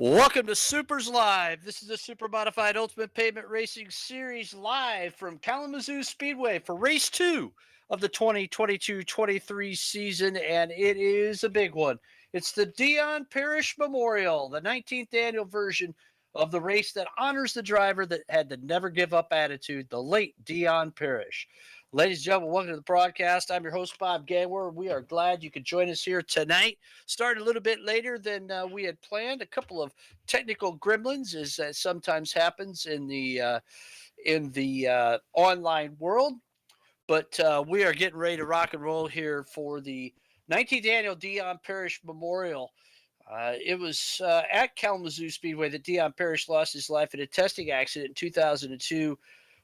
Welcome to Supers Live. This is the Supermodified Ultimate Pavement Racing Series live from Kalamazoo Speedway for race 2 of the 2022-23 season, and it is a big one. It's the Dion Parish Memorial, the 19th annual version of the race that honors the driver that had the never give up attitude, the late Dion Parish. Ladies and gentlemen, welcome to the broadcast. I'm your host, Bob Gangwer. We are glad you could join us here tonight. Started a little bit later than we had planned. A couple of technical gremlins, as sometimes happens in the online world. But we are getting ready to rock and roll here for the 19th annual Dion Parish Memorial. It was at Kalamazoo Speedway that Dion Parish lost his life in a testing accident in 2002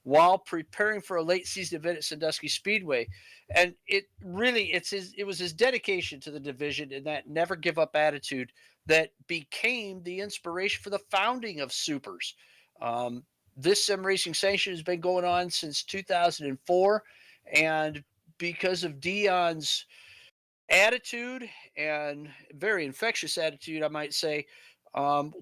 while preparing for a late season event at Sandusky Speedway. And it was his dedication to the division and that never give up attitude that became the inspiration for the founding of Supers. Um, this sim racing sanction has been going on since 2004, and because of Dion's attitude and very infectious attitude, I might say,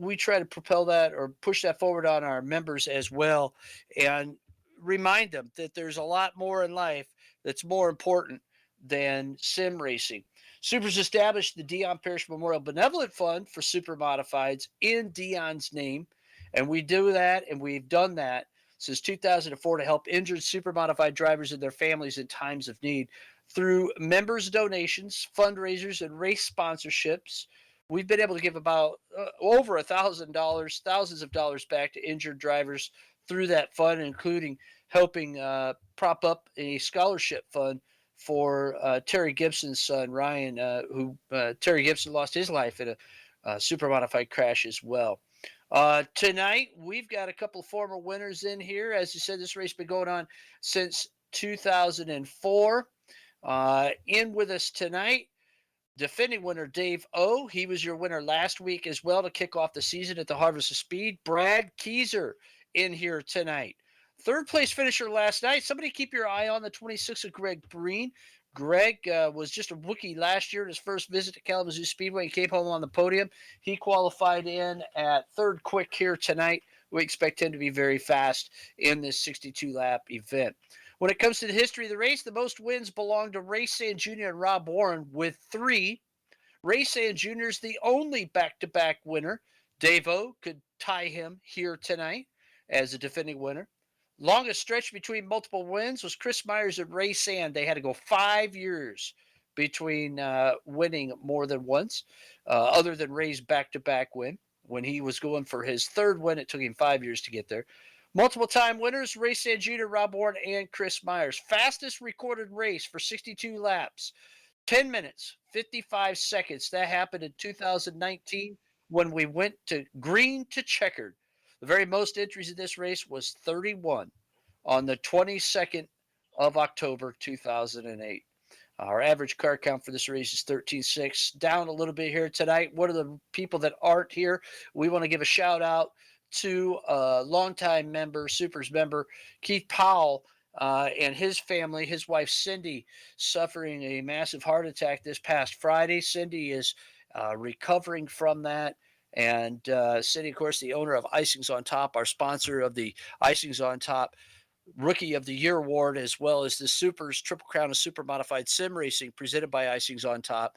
we try to propel that or push that forward on our members as well, and remind them that there's a lot more in life that's more important than sim racing. Supers established the Dion Parish Memorial Benevolent Fund for super modifieds in Dion's name, and we do that, and we've done that since 2004 to help injured super modified drivers and their families in times of need through members' donations, fundraisers, and race sponsorships. We've been able to give about over $1,000, thousands of dollars back to injured drivers through that fund, including helping prop up a scholarship fund for Terry Gibson's son, Ryan, who Terry Gibson lost his life in a super modified crash as well. Tonight, we've got a couple of former winners in here. As you said, this race has been going on since 2004. In with us tonight, defending winner Dave O. He was your winner last week as well to kick off the season at the Harvest of Speed. Brad Keyser in here tonight. Third place finisher last night. Somebody keep your eye on the 26th of Greg Breen. Greg was just a rookie last year in his first visit to Kalamazoo Speedway and came home on the podium. He qualified in at third quick here tonight. We expect him to be very fast in this 62 lap event. When it comes to the history of the race, the most wins belong to Ray Sand Jr. and Rob Warren with 3. Ray Sand Jr. is the only back-to-back winner. Davo could tie him here tonight as a defending winner. Longest stretch between multiple wins was Chris Myers and Ray Sand. They had to go 5 years between winning more than once, other than Ray's back-to-back win. When he was going for his third win, it took him 5 years to get there. Multiple time winners, Ray Sand Jr., Rob Warren, and Chris Myers. Fastest recorded race for 62 laps, 10 minutes, 55 seconds. That happened in 2019 when we went to green to checkered. The very most entries in this race was 31 on the 22nd of October 2008. Our average car count for this race is 13.6, down a little bit here tonight. One of the people that aren't here, we want to give a shout out to a longtime member, Supers member, Keith Powell, and his family. His wife, Cindy, suffering a massive heart attack this past Friday. Cindy is recovering from that. And Cindy, of course, the owner of Icings on Top, our sponsor of the Icings on Top Rookie of the Year award, as well as the Supers Triple Crown of Super Modified Sim Racing presented by Icings on Top.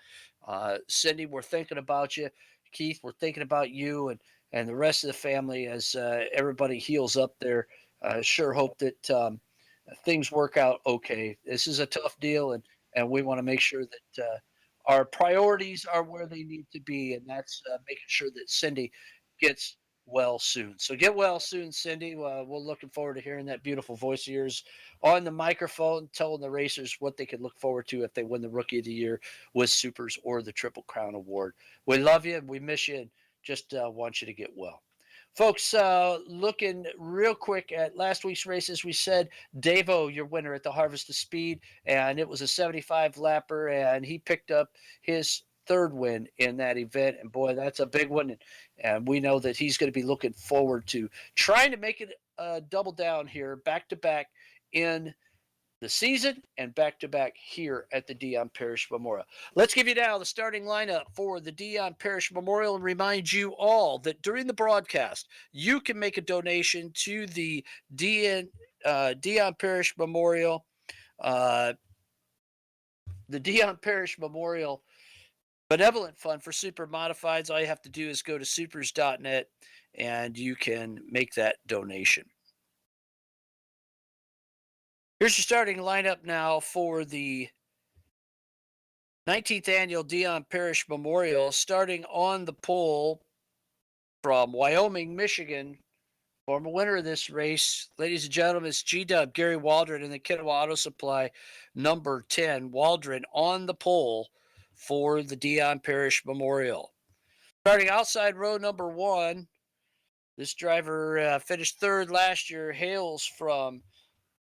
Cindy, we're thinking about you. Keith, we're thinking about you and the rest of the family as everybody heals up there. Sure hope that things work out okay. This is a tough deal, and we want to make sure that our priorities are where they need to be, and that's making sure that Cindy gets well soon. So get well soon, Cindy. We're looking forward to hearing that beautiful voice of yours on the microphone, telling the racers what they can look forward to if they win the Rookie of the Year with Supers or the Triple Crown Award. We love you, and we miss you, and just want you to get well. Folks, looking real quick at last week's race, as we said, Davo, your winner at the Harvest of Speed, and it was a 75 lapper, and he picked up his third win in that event. And boy, that's a big one. And we know that he's going to be looking forward to trying to make it double down here, back to back in the season and back-to-back here at the Dion Parish Memorial. Let's give you now the starting lineup for the Dion Parish Memorial and remind you all that during the broadcast, you can make a donation to the Dion Parish Memorial, uh, the Dion Parish Memorial Benevolent Fund for Supermodifieds. All you have to do is go to SUPRS.net and you can make that donation. Here's your starting lineup now for the 19th Annual Dion Parish Memorial, starting on the pole from Wyoming, Michigan. Former winner of this race, ladies and gentlemen, it's G-Dub, Gary Waldron in the Kenowa Auto Supply, number 10. Waldron on the pole for the Dion Parish Memorial. Starting outside row number 1, this driver finished third last year, hails from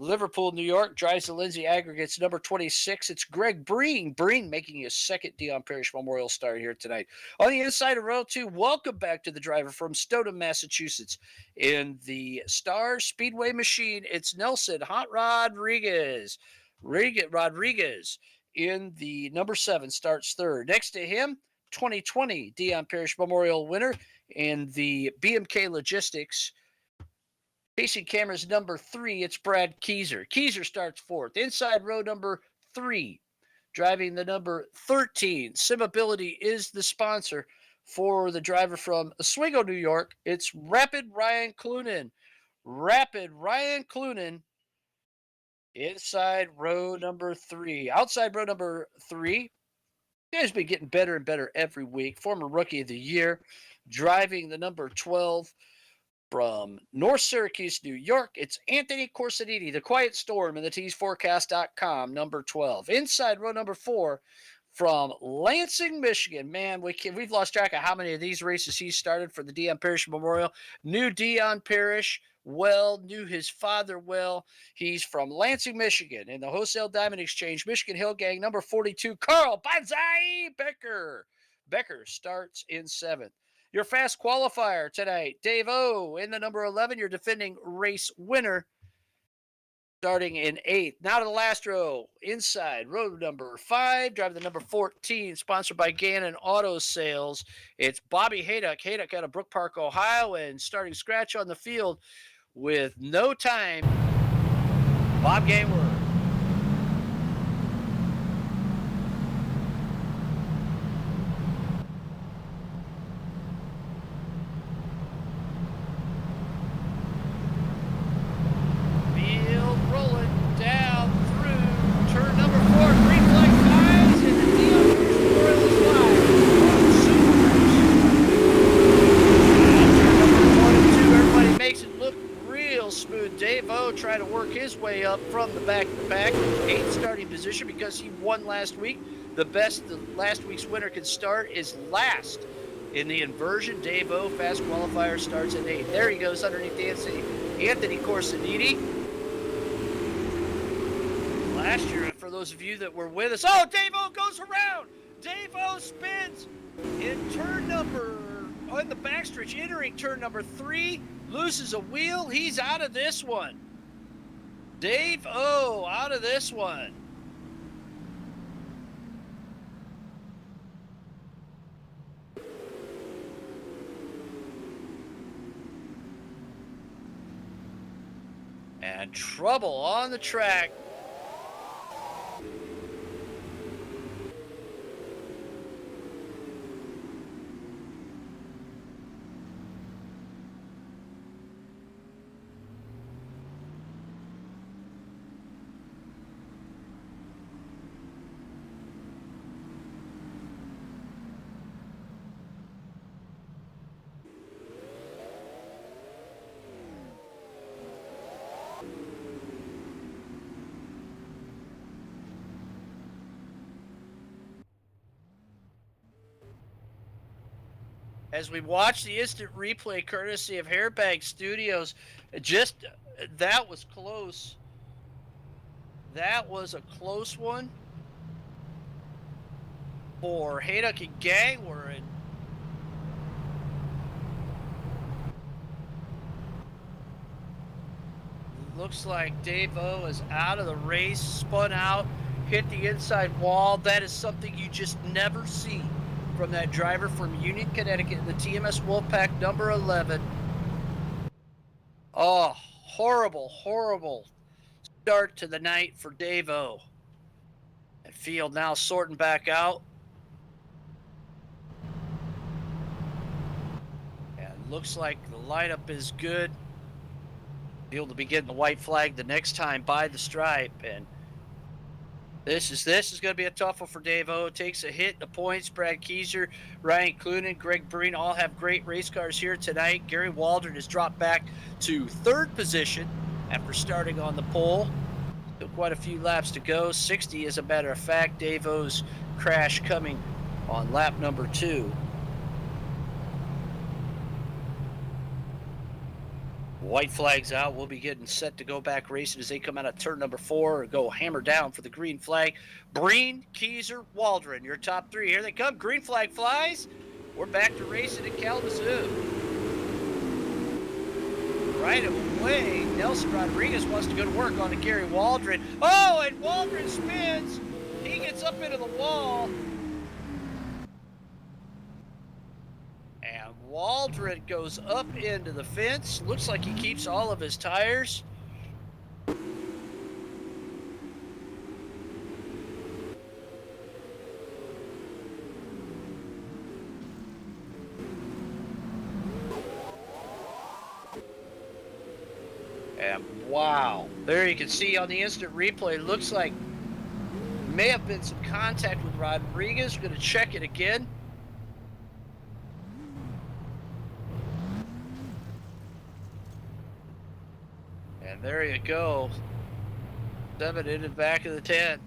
Liverpool, New York, drives the Lindsay Aggregates, number 26. It's Greg Breen. Breen making his second Dion Parish Memorial start here tonight. On the inside of row 2, welcome back to the driver from Stoughton, Massachusetts. In the Star Speedway machine, it's Nelson Hot Rodriguez. Rodriguez in the number 7 starts third. Next to him, 2020 Dion Parish Memorial winner in the BMK Logistics. Facing cameras number 3, it's Brad Keyser. Keyser starts fourth. Inside row number 3, driving the number 13. Simability is the sponsor for the driver from Oswego, New York. It's Rapid Ryan Clunan. Rapid Ryan Clunan inside row number 3. Outside row number 3, you guys been getting better and better every week. Former Rookie of the Year, driving the number 12. From North Syracuse, New York, it's Anthony Corsody, the Quiet Storm in the teesforecast.com, number 12. Inside row number 4, from Lansing, Michigan. Man, we've lost track of how many of these races he started for the Dion Parish Memorial. Knew Dion Parish well, knew his father well. He's from Lansing, Michigan, in the Wholesale Diamond Exchange, Michigan Hill Gang, number 42, Carl Banzai Becker. Becker starts in 7th. Your fast qualifier tonight, Dave O in the number 11, your defending race winner, starting in 8th. Now to the last row, inside row number 5, driving the number 14, sponsored by Gannon Auto Sales. It's Bobby Haydock. Haydock out of Brook Park, Ohio, and starting scratch on the field with no time, Bob Gayward. Trying to work his way up from the back to the back. 8th starting position because he won last week. The best the last week's winner can start is last in the inversion. Dave O, fast qualifier, starts at 8th. There he goes underneath Anthony Corsiniti. Last year, for those of you that were with us, oh, Dave O goes around. Dave O spins in turn number, on the backstretch, entering turn number 3, loses a wheel. He's out of this one. Dave O out of this one. And trouble on the track. As we watch the instant replay courtesy of Hairbag Studios, that was close. That was a close one for Haydock and Gangward. looks like Dave-O is out of the race, spun out, hit the inside wall. That is something you just never see from that driver from Union, Connecticut, in the TMS Wolfpack number 11. Oh, horrible, horrible start to the night for Dave-O. And field now sorting back out. And looks like the lineup is good. Field will be getting the white flag the next time by the stripe. And this is going to be a tough one for Dave-O. Takes a hit, the points. Brad Keyser, Ryan Clunan, Greg Breen all have great race cars here tonight. Gary Waldron has dropped back to third position after starting on the pole. Still quite a few laps to go. 60 as a matter of fact. Dave-O's crash coming on lap number 2. White flag's out. We'll be getting set to go back racing as they come out of turn number 4 or go hammer down for the green flag. Breen, Keyser, Waldron, your top 3. Here they come. Green flag flies. We're back to racing in Kalamazoo. Right away, Nelson Rodriguez wants to go to work on to Gary Waldron. Oh, and Waldron spins. He gets up into the wall. And Waldron goes up into the fence. Looks like he keeps all of his tires. And wow, there you can see on the instant replay, looks like may have been some contact with Rodriguez. We're going to check it again. And there you go. 7 in the back of the 10.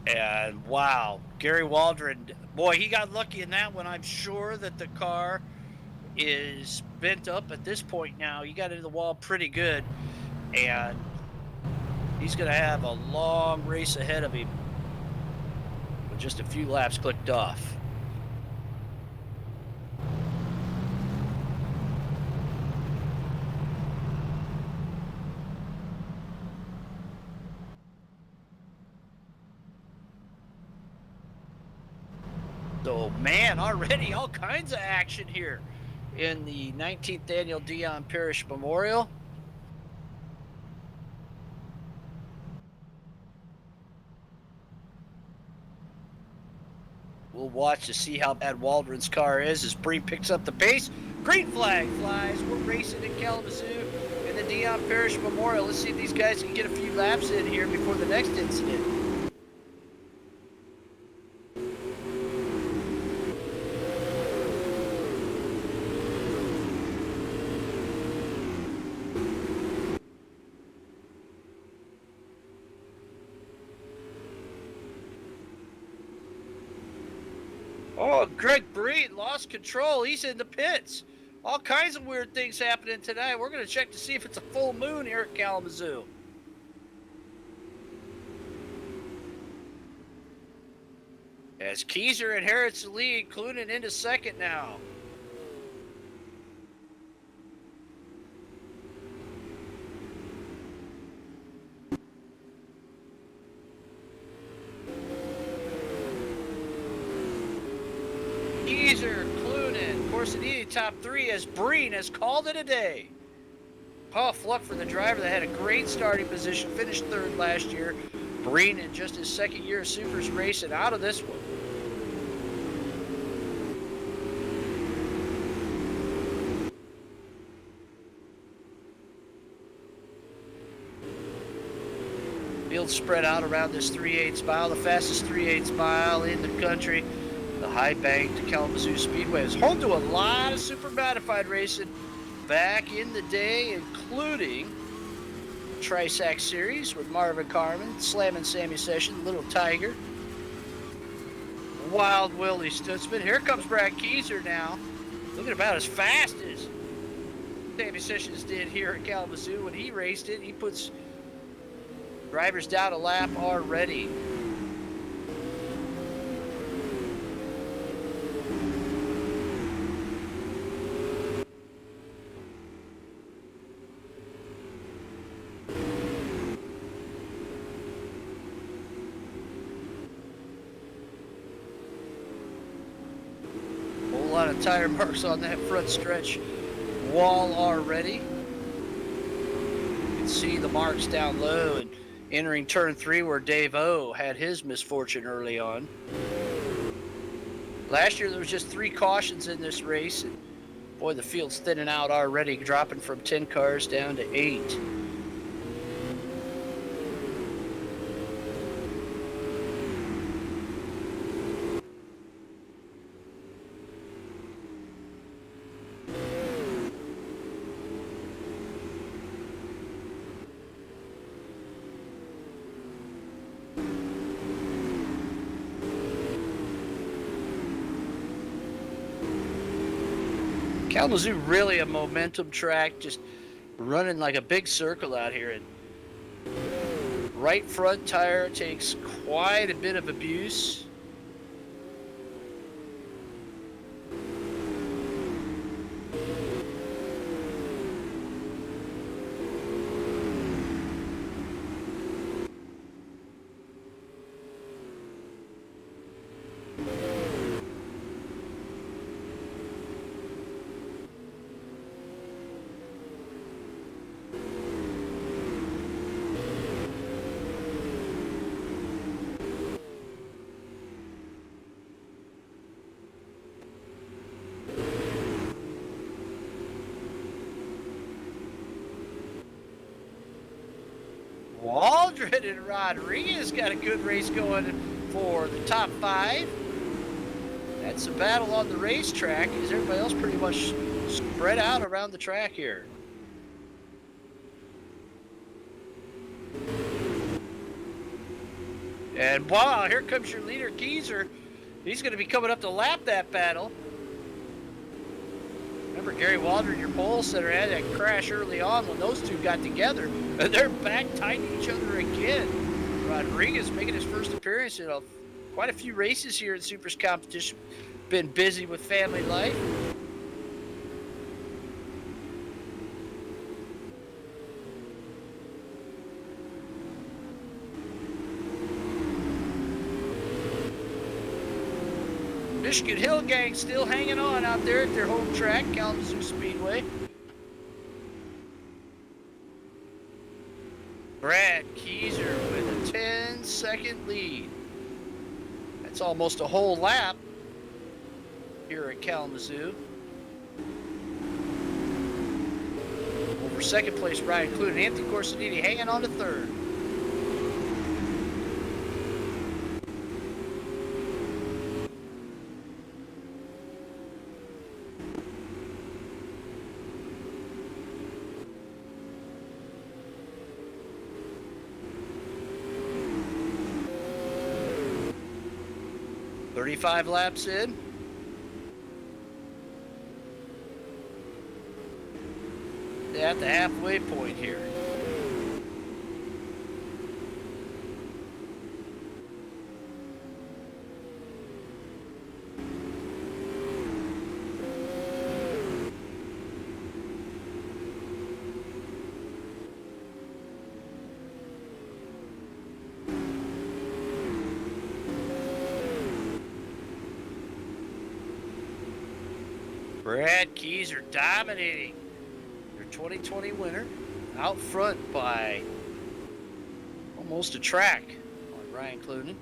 And wow, Gary Waldron, boy, he got lucky in that one. I'm sure that the car is bent up at this point now. He got into the wall pretty good. And he's going to have a long race ahead of him with just a few laps clicked off. So, man, already all kinds of action here in the 19th Annual Dion Parish Memorial. We'll watch to see how bad Waldron's car is as Breen picks up the pace. Green flag flies. We're racing in Kalamazoo in the Dion Parish Memorial. Let's see if these guys can get a few laps in here before the next incident. Oh, Greg Breen lost control. He's in the pits. All kinds of weird things happening tonight. We're going to check to see if it's a full moon here at Kalamazoo. As Keyser inherits the lead, Clunan into second now. Keyser, Clunan, Corsody top 3 as Breen has called it a day. Tough luck for the driver that had a great starting position, finished third last year. Breen in just his second year of SUPRS racing out of this one. Field spread out around this 3/8 mile, the fastest 3/8 mile in the country. The high bank to Kalamazoo Speedway is home to a lot of Supermodified racing back in the day, including Trisac Series with Marvin Carmen, Slam and Sammy Session, Little Tiger, Wild Willie Stutzman. Here comes Brad Keyser now, looking about as fast as Sammy Sessions did here at Kalamazoo when he raced it. He puts drivers down a lap already. of tire marks on that front stretch wall already. You can see the marks down low and entering turn 3 where Dave O had his misfortune early on. Last year there was just 3 cautions in this race, and boy, the field's thinning out already, dropping from 10 cars down to 8. Kalamazoo really a momentum track, just running like a big circle out here. And right front tire takes quite a bit of abuse. Waldron and Rodriguez got a good race going for the top 5. That's a battle on the racetrack as everybody else pretty much spread out around the track here. And wow, here comes your leader, Geezer. He's going to be coming up to lap that battle. Remember, Gary Waldron, your pole setter, had that crash early on when those two got together. And they're back tied to each other again. Rodriguez making his first appearance in quite a few races here in SUPRS competition. Been busy with family life. Michigan Hill gang still hanging on out there at their home track, Kalamazoo Speedway. Brad Keyser with a 10-second lead. That's almost a whole lap here at Kalamazoo. Over second place, Ryan Clune. Anthony Corsody hanging on to third. Thirty-five laps in. At the halfway point here. Brad Keyser dominating their 2020 winner, out front by almost a track on Ryan Clune.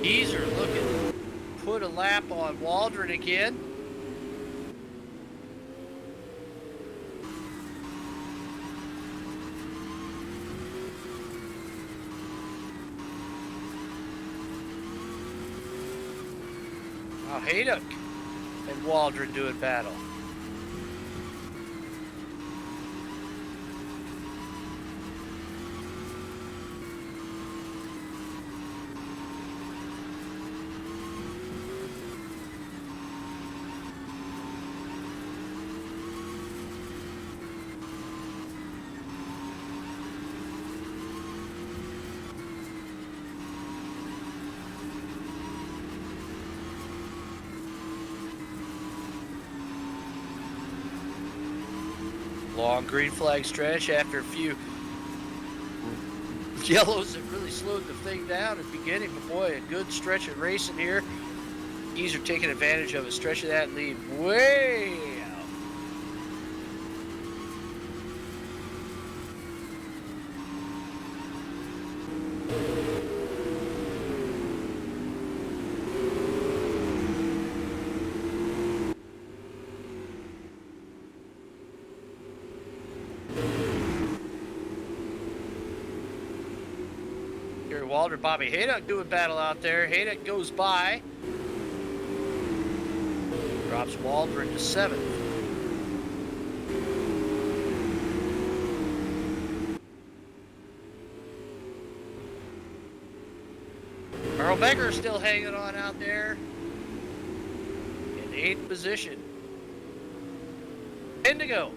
Geezer looking to put a lap on Waldron again. Now Haydock and Waldron doing battle. Long green flag stretch after a few yellows that really slowed the thing down at the beginning. But boy, a good stretch of racing here. He's are taking advantage of it, stretching that lead way out. Gary Walter, Bobby Haydock doing battle out there. Haydock goes by. Drops Waldron to 7th. Earl Becker still hanging on out there in 8th position. 10 to go.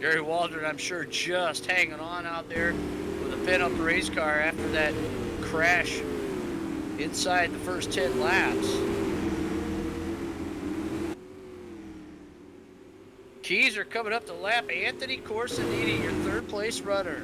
Gary Waldron, I'm sure, just hanging on out there with a pin-up race car after that crash inside the first 10 laps. Keys are coming up to lap Anthony Corsody, your third place runner.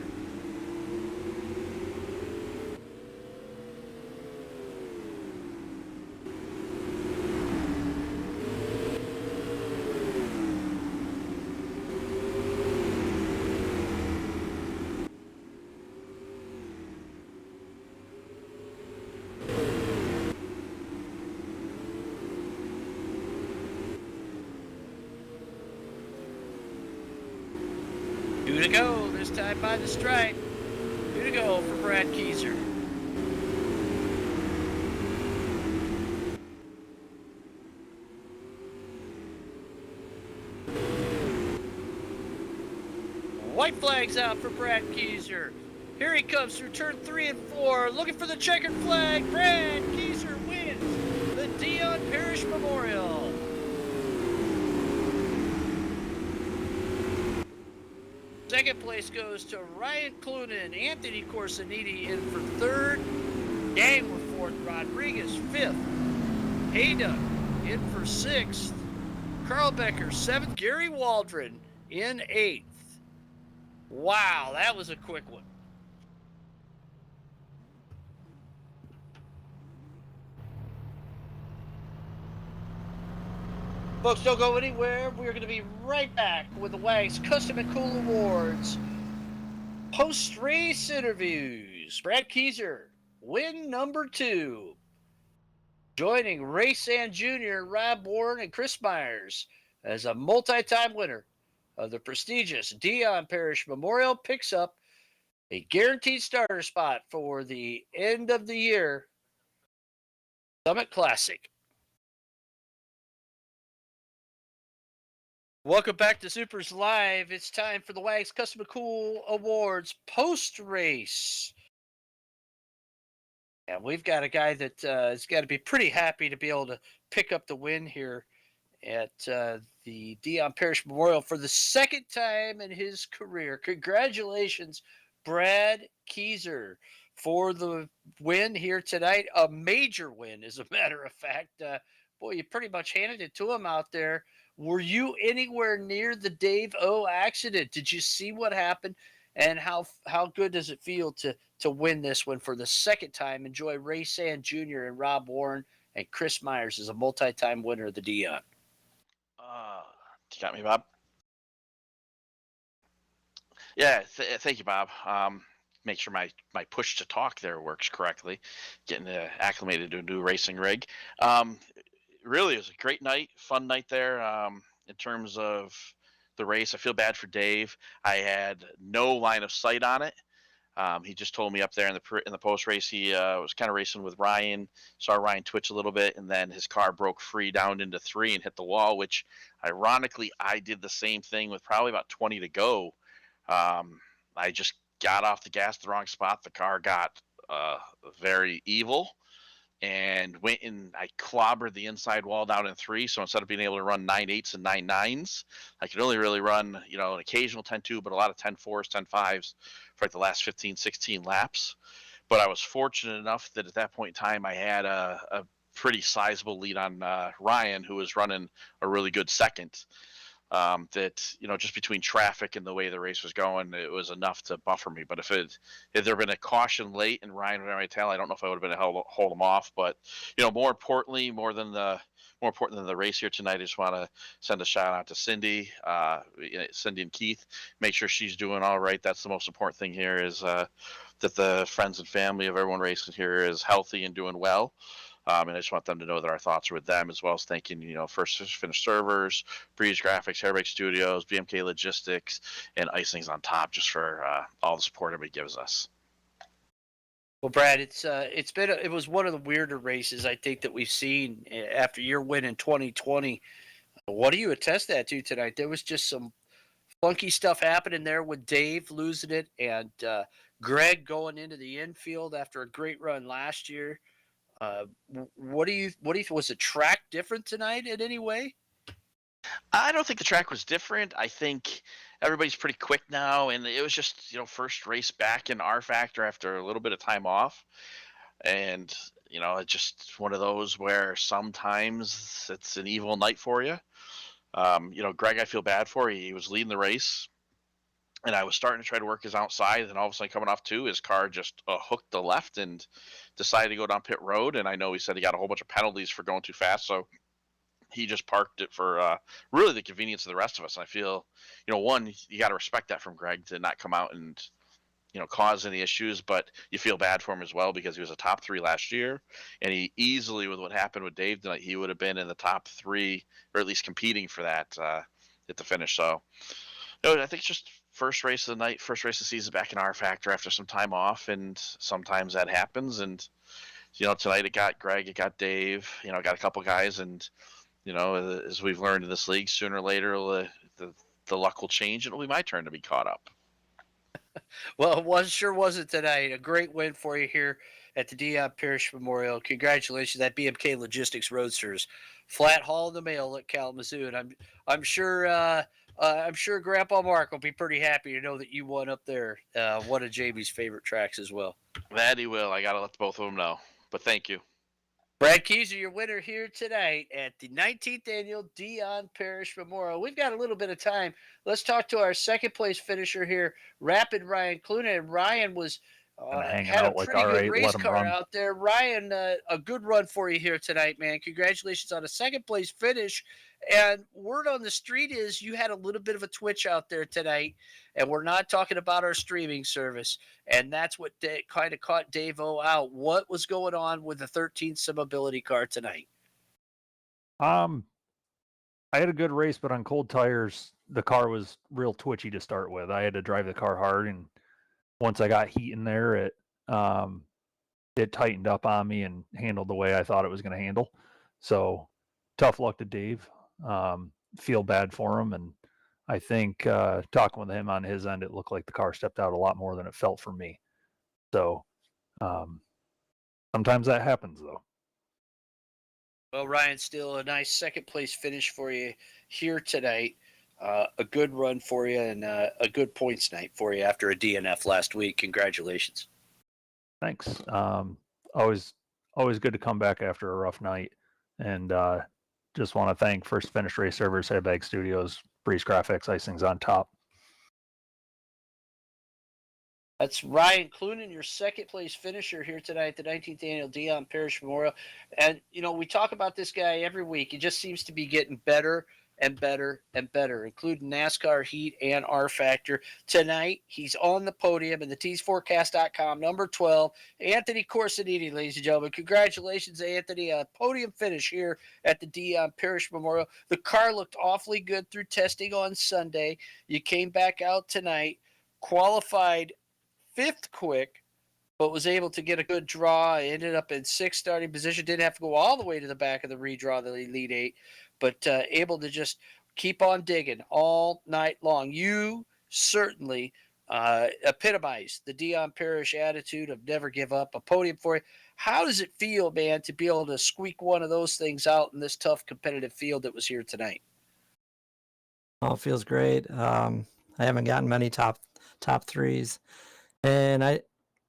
Two to go, this time by the stripe. Two to go for Brad Keyser. White flags out for Brad Keyser. Here he comes through turn 3 and 4, looking for the checkered flag. Brad Keyser wins the Dion Parish Memorial. Second place goes to Ryan Clunan, Anthony Corsonidi in for 3rd, Dangler 4th, Rodriguez 5th, Haydock in for 6th, Carl Becker 7th, Gary Waldron in 8th. Wow, that was a quick one. Folks, don't go anywhere. We're going to be right back with the WAG's Custom and Cool Awards post-race interviews. Brad Keyser, win number 2. Joining Ray Sand Jr., Rob Warren, and Chris Myers as a multi-time winner of the prestigious Dion Parish Memorial picks up a guaranteed starter spot for the end of the year Summit Classic. Welcome back to SUPRS Live. It's time for the WAG's Custom and Cool Awards post-race. And we've got a guy that has got to be pretty happy to be able to pick up the win here at the Dion Parish Memorial for the second time in his career. Congratulations, Brad Keyser, for the win here tonight. A major win, as a matter of fact. Boy, you pretty much handed it to him out there. Were you anywhere near the Dave O accident? Did you see what happened? And how good does it feel to win this one for the second time? Enjoy Ray Sand Jr. and Rob Warren and Chris Myers as a multi-time winner of the Dion. You got me, Bob? Yeah, thank you, Bob. Make sure my push to talk there works correctly. Getting acclimated to a new racing rig. Really, it was a great night, fun night there. In terms of the race, I feel bad for Dave. I had no line of sight on it. He just told me up there in the post race he was kind of racing with Ryan, saw Ryan twitch a little bit, and then his car broke free down into 3 and hit the wall. Which, ironically, I did the same thing with probably about 20 to go. I just got off the gas the wrong spot. The car got very evil and went and I clobbered the inside wall down in 3. So instead of being able to run 9.8s and 9.9s, I could only really run, an occasional 10.2, but a lot of 10.4s, 10.5s for like the last 15, 16 laps. But I was fortunate enough that at that point in time, I had a pretty sizable lead on Ryan, who was running a really good second. That just between traffic and the way the race was going, it was enough to buffer me. But if there had been a caution late and Ryan would have my tail, I don't know if I would have been able to hold him off. But more importantly, more important than the race here tonight, I just want to send a shout out to Cindy, Cindy and Keith. Make sure she's doing all right. That's the most important thing here is that the friends and family of everyone racing here is healthy and doing well. And I just want them to know that our thoughts are with them, as well as thanking, First Finish Servers, Breeze Graphics, Hairbreak Studios, BMK Logistics, and Icings on Top, just for all the support everybody gives us. Well, Brad, it was one of the weirder races I think that we've seen after your win in 2020. What do you attest that to tonight? There was just some funky stuff happening there with Dave losing it and Greg going into the infield after a great run last year. What do you was the track different tonight in any way? I don't think the track was different. I think everybody's pretty quick now, and it was just first race back in rFactor after a little bit of time off, and it's just one of those where sometimes it's an evil night for you. Greg, I feel bad for. He was leading the race, and I was starting to try to work his outside, and all of a sudden coming off 2, his car just hooked the left and decided to go down pit road. And I know he said he got a whole bunch of penalties for going too fast, so he just parked it for really the convenience of the rest of us. And I feel, one, you got to respect that from Greg to not come out and cause any issues, but you feel bad for him as well because he was a top 3 last year, and he easily, with what happened with Dave tonight, he would have been in the top 3 or at least competing for that at the finish. So I think it's just first race of the night, first race of the season back in rFactor after some time off, and sometimes that happens. And tonight it got Greg, it got Dave, got a couple guys, and as we've learned in this league, sooner or later the luck will change, and it'll be my turn to be caught up. Well, wasn't tonight. A great win for you here at the Dion Parish Memorial. Congratulations, that BMK Logistics Roadsters, flat haul in the mail at Kalamazoo, and I'm sure Grandpa Mark will be pretty happy to know that you won up there. One of Jamie's favorite tracks as well. That he will. I gotta let both of them know. But thank you. Brad Keyser, your winner here tonight at the 19th Annual Dion Parish Memorial. We've got a little bit of time. Let's talk to our second place finisher here, Rapid Ryan Cluna. And Ryan was had a pretty good race car out there. Ryan, a good run for you here tonight, man. Congratulations on a second place finish. And word on the street is you had a little bit of a twitch out there tonight. And we're not talking about our streaming service. And that's what kind of caught Dave-O out. What was going on with the 13th Sim Ability car tonight? I had a good race, but on cold tires, the car was real twitchy to start with. I had to drive the car hard, and once I got heat in there, it tightened up on me and handled the way I thought it was going to handle. So tough luck to Dave. Feel bad for him, and I think talking with him on his end, it looked like the car stepped out a lot more than it felt for me. So sometimes that happens, though. Well, Ryan, still a nice second place finish for you here tonight. A good run for you and a good points night for you after a DNF last week. Congratulations. Thanks. Always good to come back after a rough night. And just want to thank First Finish Race Servers, Hairbreak Studios, Breeze Graphics, Icings on Top. That's Ryan Clunan, your second place finisher here tonight at the 19th Annual Dion Parish Memorial. And, we talk about this guy every week. He just seems to be getting better and better and better, including NASCAR Heat and rFactor. Tonight, he's on the podium in the teesforecast.com, number 12, Anthony Corsody, ladies and gentlemen. Congratulations, Anthony. A podium finish here at the Dion Parish Memorial. The car looked awfully good through testing on Sunday. You came back out tonight, qualified 5th quick, but was able to get a good draw. Ended up in 6th starting position. Didn't have to go all the way to the back of the redraw, the Elite 8, but able to just keep on digging all night long. You certainly epitomized the Dion Parish attitude of never give up, a podium for you. How does it feel, man, to be able to squeak one of those things out in this tough competitive field that was here tonight? Oh, it feels great. I haven't gotten many top threes, and I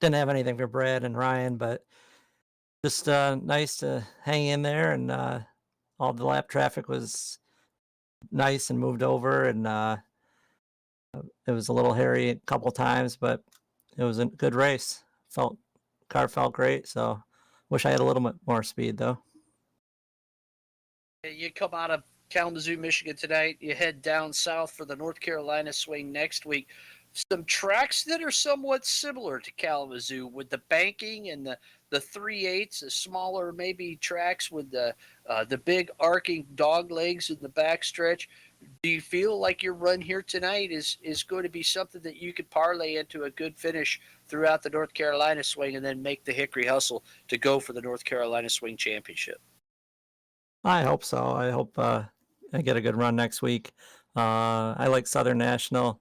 didn't have anything for Brad and Ryan, but just nice to hang in there, and all the lap traffic was nice and moved over, and it was a little hairy a couple times, but it was a good race. Car felt great, so wish I had a little bit more speed though. You come out of Kalamazoo, Michigan tonight. You head down south for the North Carolina swing next week. Some tracks that are somewhat similar to Kalamazoo with the banking and the 3/8, the smaller maybe tracks with the big arcing dog legs in the backstretch. Do you feel like your run here tonight is going to be something that you could parlay into a good finish throughout the North Carolina swing and then make the Hickory Hustle to go for the North Carolina Swing Championship? I hope so. I hope I get a good run next week. I like Southern National.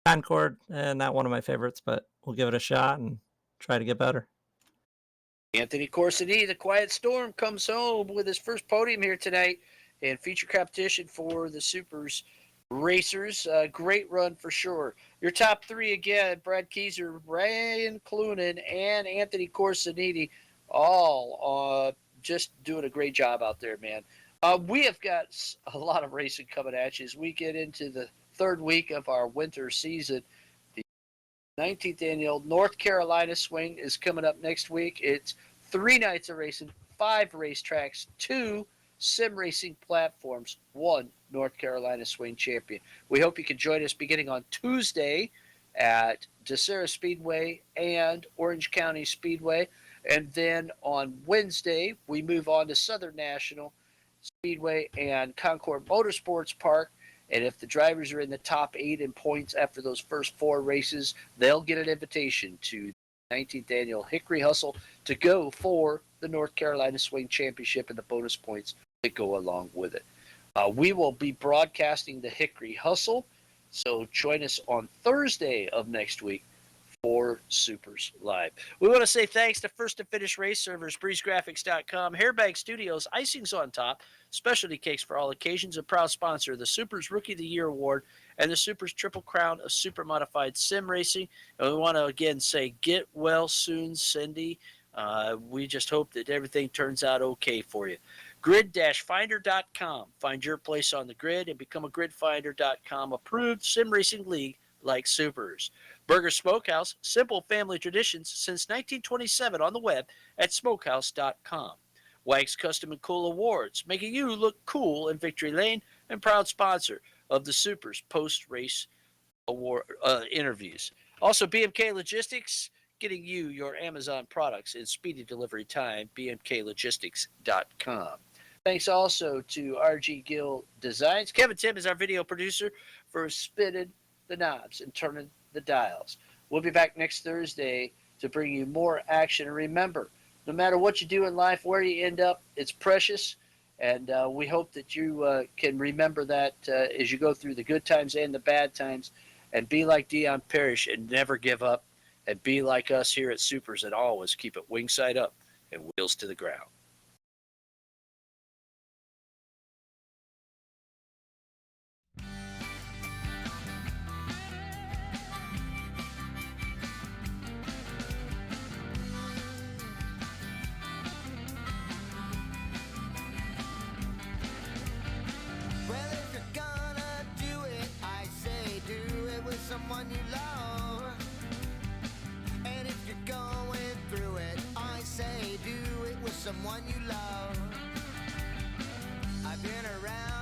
Concord, not one of my favorites, but we'll give it a shot and try to get better. Anthony Corsody, the Quiet Storm, comes home with his first podium here tonight and feature competition for the SUPRS racers. Great run for sure. Your top three again: Brad Keyser, Ryan Clunan, and Anthony Corsonidi, all just doing a great job out there, man. We have got a lot of racing coming at you as we get into the third week of our winter season. The 19th annual North Carolina Swing is coming up next week. It's 3 nights of racing, 5 racetracks, 2 sim racing platforms, 1 North Carolina Swing champion. We hope you can join us beginning on Tuesday at DeSera Speedway and Orange County Speedway. And then on Wednesday, we move on to Southern National Speedway and Concord Motorsports Park. And if the drivers are in the top 8 in points after those first 4 races, they'll get an invitation to the 19th annual Hickory Hustle to go for the North Carolina Swing Championship and the bonus points that go along with it. We will be broadcasting the Hickory Hustle, so join us on Thursday of next week for SUPRS Live. We want to say thanks to First to Finish Race Servers, BreezeGraphics.com, Hairbag Studios, Icings on Top, Specialty Cakes for All Occasions, a proud sponsor of the SUPRS Rookie of the Year Award and the SUPRS Triple Crown of Supermodified Sim Racing. And we want to again say, get well soon, Cindy. We just hope that everything turns out okay for you. Grid-Finder.com. Find your place on the grid and become a GridFinder.com approved sim racing league like SUPRS. Burger Smokehouse, simple family traditions since 1927 on the web at smokehouse.com. Wags Custom and Cool Awards, making you look cool in Victory Lane, and proud sponsor of the SUPRS post-race award interviews. Also, BMK Logistics, getting you your Amazon products in speedy delivery time, bmklogistics.com. Thanks also to RG Gill Designs. Kevin Tim is our video producer for spinning the knobs and turning the dials. We'll be back next Thursday to bring you more action. And remember, no matter what you do in life, where you end up, it's precious. And we hope that you can remember that as you go through the good times and the bad times, and be like Dion Parish and never give up, and be like us here at SUPRS and always keep it wing side up and wheels to the ground. Someone you love, and if you're going through it, I say do it with someone you love. I've been around